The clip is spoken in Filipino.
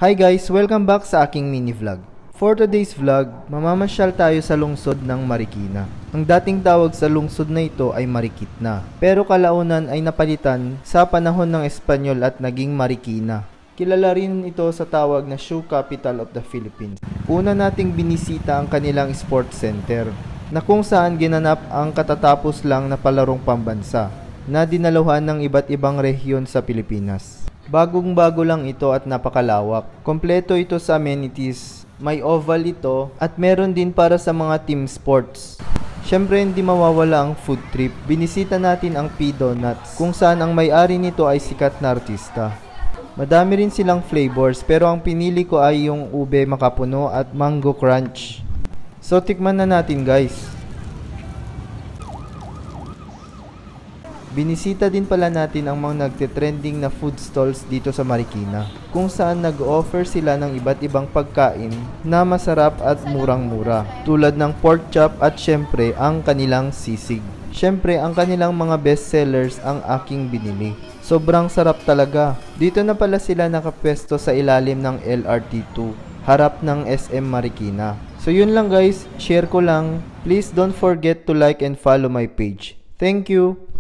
Hi guys! Welcome back sa aking mini vlog. For today's vlog, mamamasyal tayo sa lungsod ng Marikina. Ang dating tawag sa lungsod na ito ay Marikitna, pero kalaunan ay napalitan sa panahon ng Espanyol at naging Marikina. Kilala rin ito sa tawag na Shoe Capital of the Philippines. Una nating binisita ang kanilang sports center, na kung saan ginanap ang katatapos lang na palarong pambansa, na dinaluhan ng iba't ibang rehiyon sa Pilipinas. Bagong-bago lang ito at napakalawak. Kompleto ito sa amenities. May oval ito at meron din para sa mga team sports. Syempre hindi mawawala ang food trip. Binisita natin ang P-Donuts kung saan ang may-ari nito ay sikat na artista. Madami rin silang flavors pero ang pinili ko ay yung ube makapuno at mango crunch. So tikman na natin guys. Binisita din pala natin ang mga nagte-trending na food stalls dito sa Marikina, kung saan nag-offer sila ng iba't ibang pagkain na masarap at murang-mura, tulad ng pork chop at syempre ang kanilang sisig. Syempre ang kanilang mga best sellers ang aking binili. Sobrang sarap talaga. Dito na pala sila nakapwesto sa ilalim ng LRT2, harap ng SM Marikina. So yun lang guys, share ko lang. Please don't forget to like and follow my page. Thank you!